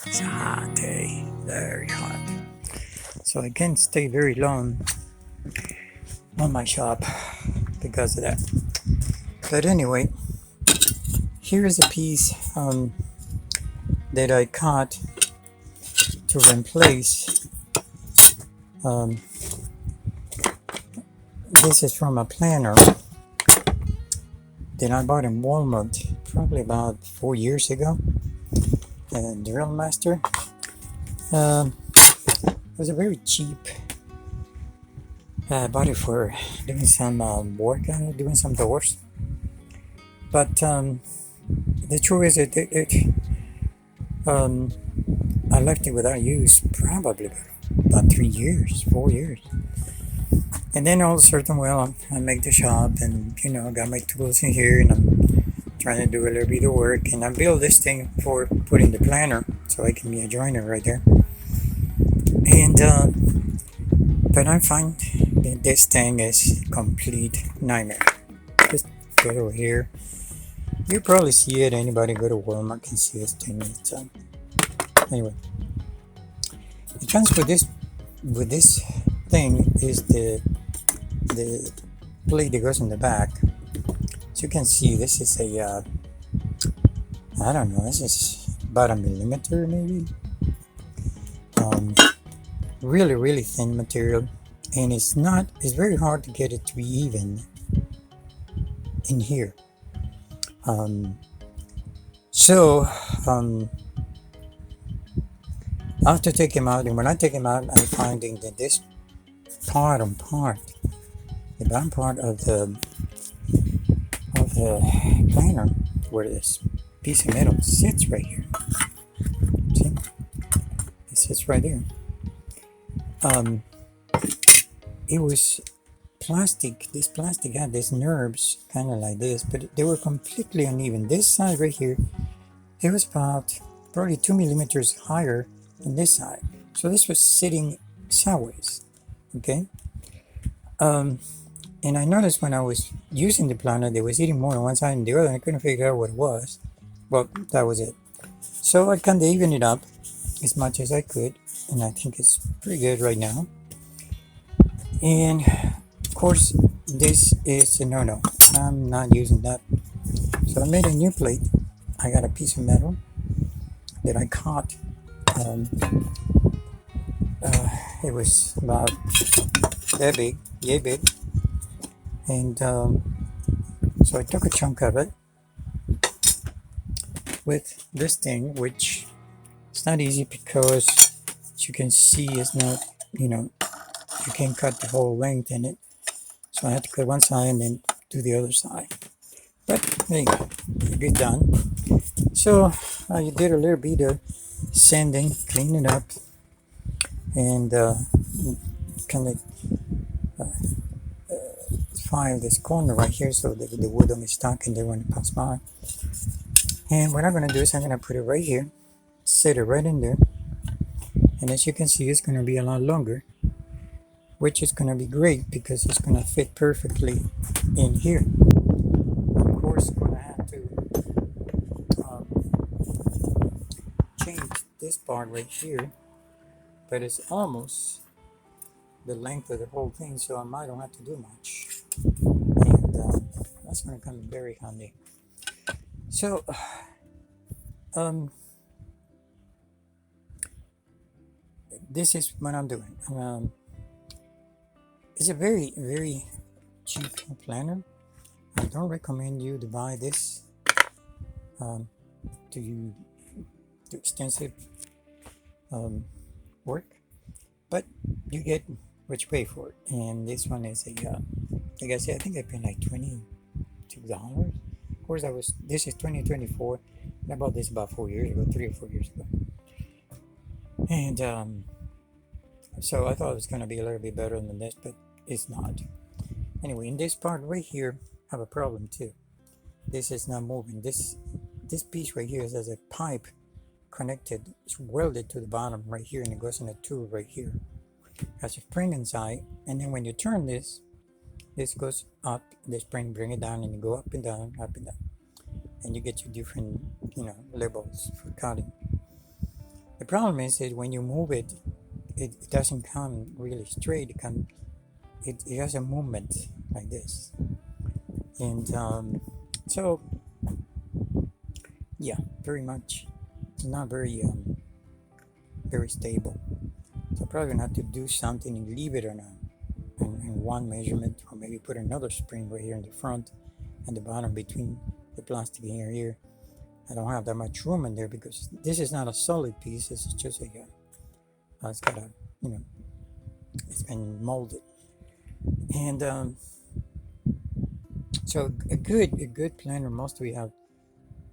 It's a hot day, very hot. So I can't stay very long on my shop because of that. But anyway, here is a piece that I caught to replace. Um, this is from a planner that I bought in Walmart probably about 4 years ago. A Drill Master. It was a very cheap. I bought it for doing some work, doing some doors. But the truth is, um, I left it without use probably about 3 years, 4 years. And then all of a sudden, well, I make the shop and, I got my tools in here and I'm trying to do a little bit of work. And I built this thing for putting the planner so I can be a joiner right there. And, but I find that this thing is complete nightmare. Just go over here. You probably see it. Anybody go to Walmart can see this thing. So anyway, it comes with this thing is the plate that goes in the back. So you can see this is a I don't know. This is about a millimeter maybe. Really thin material, and it's very hard to get it to be even in here. So I have to take him out, and when I take him out, I'm finding that this bottom part of the planner, where this piece of metal sits right here. See, it sits right there. It was plastic. This plastic had these nerves, kind of like this, but they were completely uneven. This side right here, it was about probably 2 millimeters higher than this side. So this was sitting sideways. Okay. And I noticed when I was using the planner, they was eating more on one side than the other, and I couldn't figure out what it was. Well, that was it. So I kind of evened it up as much as I could, and I think it's pretty good right now. And of course, this is a no-no. I'm not using that. So I made a new plate. I got a piece of metal that I caught. It was about that big, yay big. And so I took a chunk of it with this thing, which it's not easy because, as you can see, it's not, you can't cut the whole length in it. So I had to cut one side and then do the other side. But there you go, get done. So I did a little bit of sanding, clean it up, and kind of file this corner right here so that the wood don't stuck in there when it pass by. And what I'm going to do is I'm going to put it right here, set it right in there, and as you can see, it's going to be a lot longer, which is going to be great because it's going to fit perfectly in here. Of course, going to have to change this part right here, but it's almost the length of the whole thing, so I don't have to do much, and that's going to come in very handy. So this is what I'm doing. It's a very cheap planner. I don't recommend you to buy this to do extensive work, but you get what you pay for it. And this one is a like I said, I think I paid like $22. Of course, this is 2024, and I bought this about 4 years ago, 3 or 4 years ago. And so I thought it was going to be a little bit better than this, but it's not. Anyway, in this part right here, I have a problem too. This is not moving. This piece right here is as a pipe connected. It's welded to the bottom right here, and it goes in a tube right here. It has a spring inside, and then when you turn this goes up. The spring bring it down, and you go up and down, and you get your different levels for cutting. The problem is that when you move it, it doesn't come really straight. It has a movement like this, and so yeah, very much not very stable. So probably gonna have to do something and leave it in one measurement, or maybe put another spring right here in the front and the bottom between the plastic here. I don't have that much room in there because this is not a solid piece. This is just it's got a, it's been molded. And so a good planter mostly have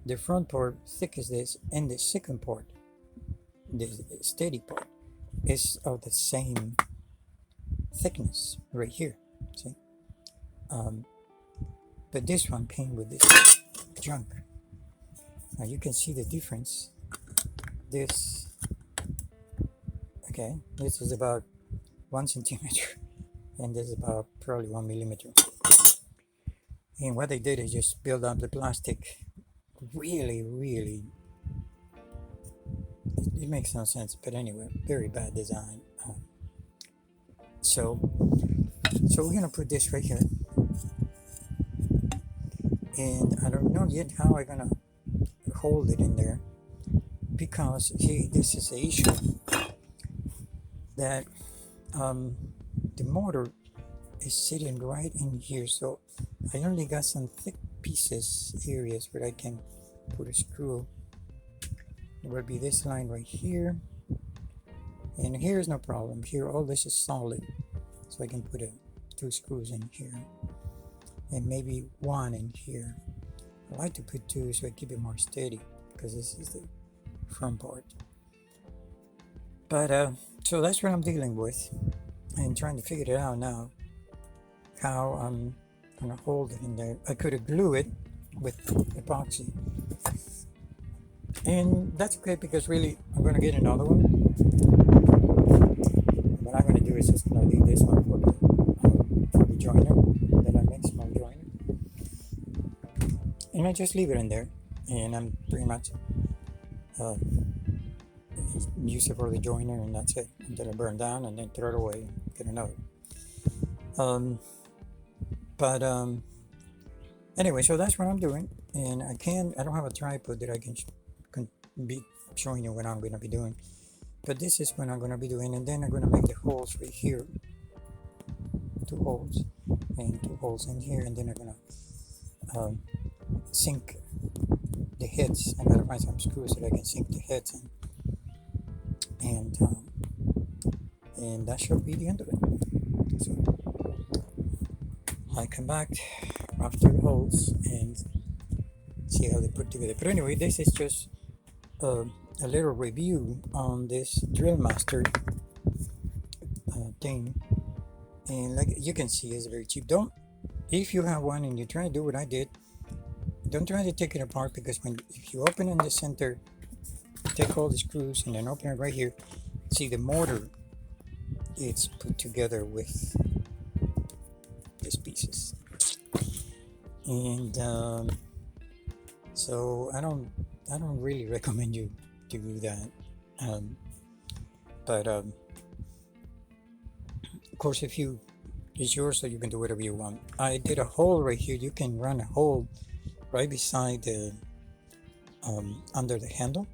the front part thick as this, and the second part, the steady part, is of the same thickness right here. See, but this one came with this junk. Now you can see the difference. This is about 1 centimeter, and this is about probably 1 millimeter. And what they did is just build up the plastic. Really, it makes no sense. But anyway, very bad design. So we're gonna put this right here, and I don't know yet how I'm gonna hold it in there, because this is the issue that the motor is sitting right in here. So I only got some thick pieces areas where I can put a screw. It will be this line right here, and here is no problem. Here all this is solid, so I can put 2 screws in here, and maybe 1 in here. I like to put 2 so I keep it more steady, because this is the front part. But so that's what I'm dealing with, and trying to figure it out now, how I'm gonna hold it in there. I could have glue it with epoxy, and that's okay, because really I'm gonna get another one. What I'm gonna do is just gonna leave this one for the joiner that I make, small joiner, and I just leave it in there, and I'm pretty much use it for the joiner, and that's it until it burn down, and then throw it away and get another. Anyway, so that's what I'm doing, and I don't have a tripod that I can be showing you what I'm going to be doing, but this is what I'm going to be doing. And then I'm going to make the holes right here, 2 holes and 2 holes in here, and then I'm going to sink the heads. I gotta find some screws that I can sink the heads in, and that should be the end of it. So I come back after the holes and see how they put together. But anyway, this is just a little review on this Drill Master thing, and like you can see, it's very cheap. If you have one and you're trying to do what I did, don't try to take it apart, because if you open in the center, take all the screws and then open it right here, see the motor, it's put together with these pieces, and so I don't really recommend you to do that, but of course, it's yours, so you can do whatever you want. I did a hole right here. You can run a hole right beside the under the handle.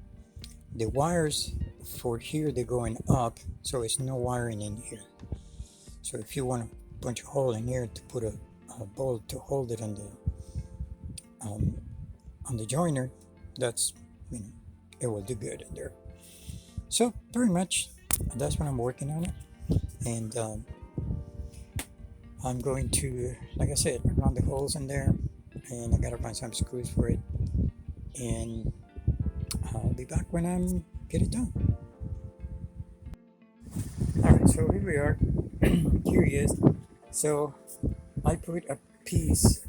The wires for here, they're going up, so it's no wiring in here. So if you want to punch a hole in here to put a bolt to hold it on the joiner, that's, it will do good in there. So pretty much that's what I'm working on it, and I'm going to, like I said, run the holes in there, and I gotta find some screws for it, and I'll be back when I get it done. Alright, so here we are. Here he is. So I put a piece,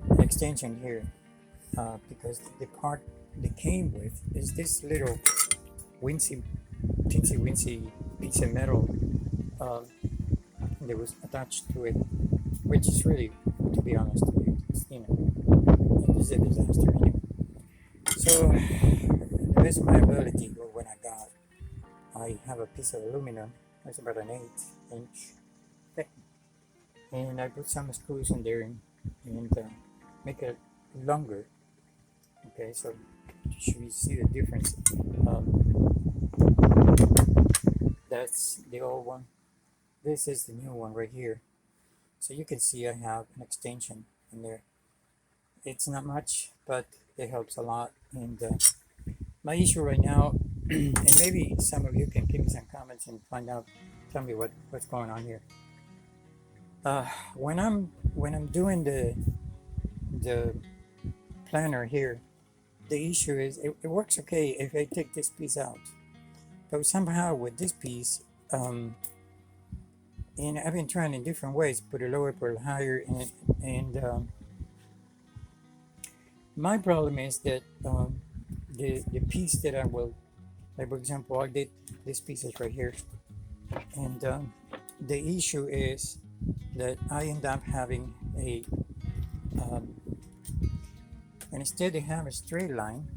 an extension here, because the part they came with is this little teensy wincy piece of metal that was attached to it, which is really, to be honest with you, it is a disaster anyway. So the best of my ability, or what I got, I have a piece of aluminum. It's about an 8-inch thick, and I put some screws in there and make it longer. Okay, so should we see the difference? That's the old one. This is the new one right here. So you can see I have an extension in there. It's not much, but it helps a lot. And my issue right now, and maybe some of you can give me some comments and find out, tell me what's going on here. When I'm doing the planner here, the issue is it works okay if I take this piece out, but somehow with this piece, and I've been trying in different ways, put it lower, put it higher, and my problem is that the piece that I will, like for example, I did this piece is right here, and the issue is that I end up having a and instead of having a straight line,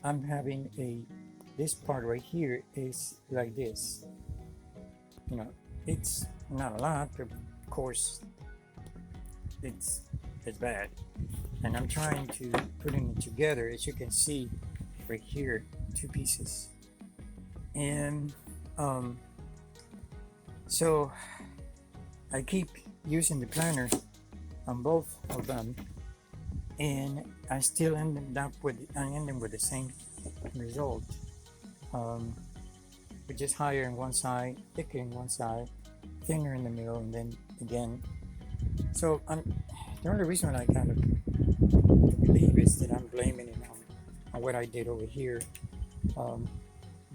I'm having this part right here is like this. It's not a lot, but of course it's bad. And I'm trying to putting it together, as you can see right here, two pieces. And so I keep using the planner on both of them, and I still end up with the same result, which is higher on one side, thicker on one side, thinner in the middle, and then again. So the only reason I kind of believe is that I'm blaming it on what I did over here.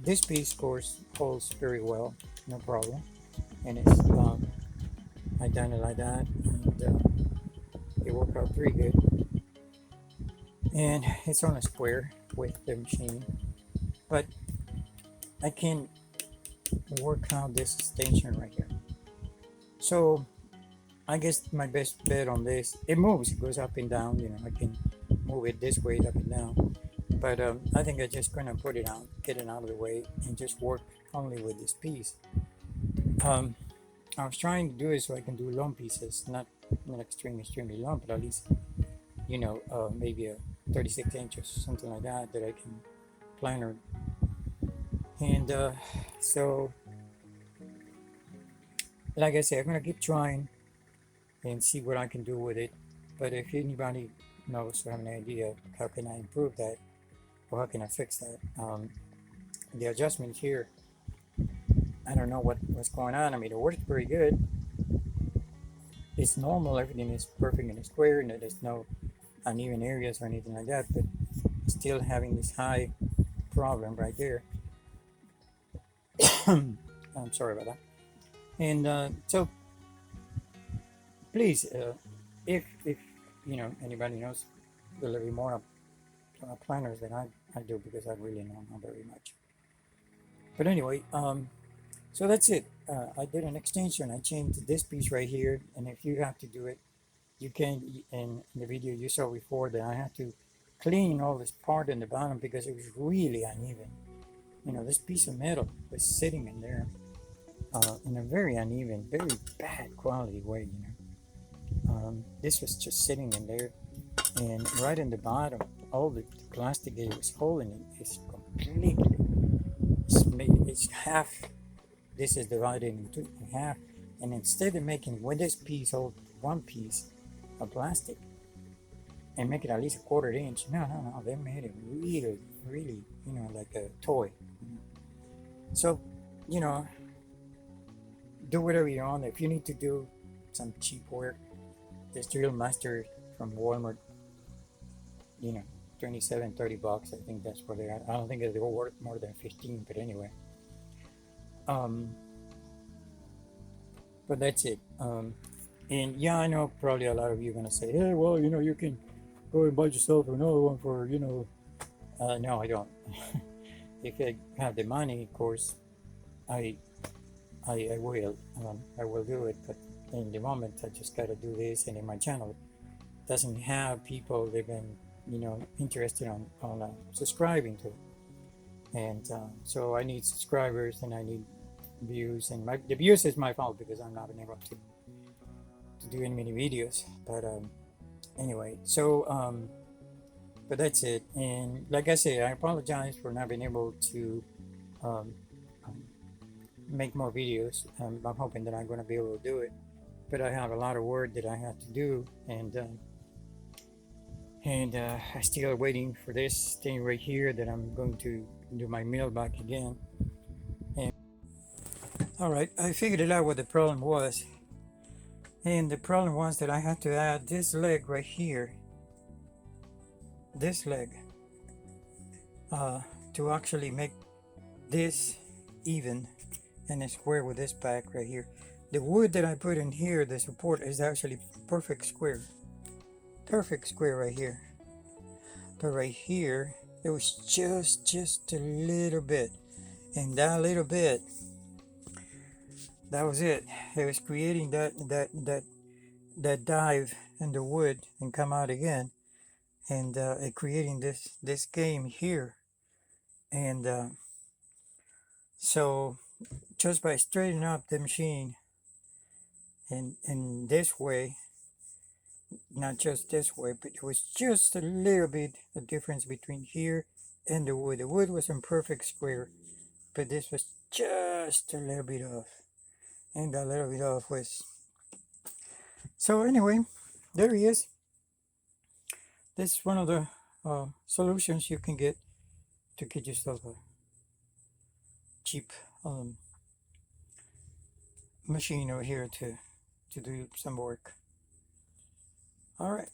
This piece, of course, holds very well, no problem, and it's I done it like that, and it worked out pretty good. And it's on a square with the machine, but I can work out this extension right here. So I guess my best bet on this, it moves, it goes up and down, I can move it this way, up and down, but I think I'm just gonna put it out, get it out of the way, and just work only with this piece. I was trying to do it so I can do long pieces, not extremely long, but at least maybe a 36 inches, something like that I can planner. And so like I said, I'm gonna keep trying and see what I can do with it. But if anybody knows or have an idea, how can I improve that, or how can I fix that? The adjustment here, I don't know what's going on. I mean, it works pretty good. It's normal, everything is perfect in a square, and there's no uneven areas or anything like that, but still having this high problem right there. I'm sorry about that. And so please, if anybody knows a little bit more planners than I do, because I really know not very much. But anyway, so that's it. I did an extension. I changed this piece right here, and if you have to do it, you can. In the video you saw before, that I had to clean all this part in the bottom because it was really uneven. This piece of metal was sitting in there in a very uneven, very bad quality way. This was just sitting in there, and right in the bottom, all the plastic that it was holding it is completely. It's half. This is divided into half, and instead of making with this piece hold one piece of plastic and make it at least a 1/4 inch, no, they made it really, like a toy. So, do whatever you want. If you need to do some cheap work, this drill master from Walmart, 27-30 bucks. I think that's what they're at. I don't think they're worth more than 15, but anyway. But that's it. And yeah, I know probably a lot of you are gonna say, hey, well, you can go and buy yourself another one for, no, I don't. If I have the money, of course, I will. I will do it, but in the moment, I just gotta do this, and in my channel doesn't have people that been, interested on subscribing to it. and so I need subscribers and I need views, and the views is my fault because I'm not been able to do any many videos. But anyway, so but that's it. And like I say, I apologize for not being able to um, um, make more videos. I'm hoping that I'm going to be able to do it, but I have a lot of work that I have to do, and I still waiting for this thing right here that I'm going to do my mailbox again. And all right, I figured it out what the problem was, and the problem was that I had to add this leg right here, this leg, uh, to actually make this even and square with this back right here. The wood that I put in here, the support, is actually perfect square right here. But right here, it was just a little bit, and that little bit, that was it. It was creating that dive in the wood and come out again, and it creating this game here. And so just by straightening up the machine in this way, not just this way, but it was just a little bit the difference between here and the wood. The wood was in perfect square, but this was just a little bit off, and that little bit off was. So anyway, there he is. This is one of the solutions you can get to get yourself a cheap um, machine over here to do some work. All right.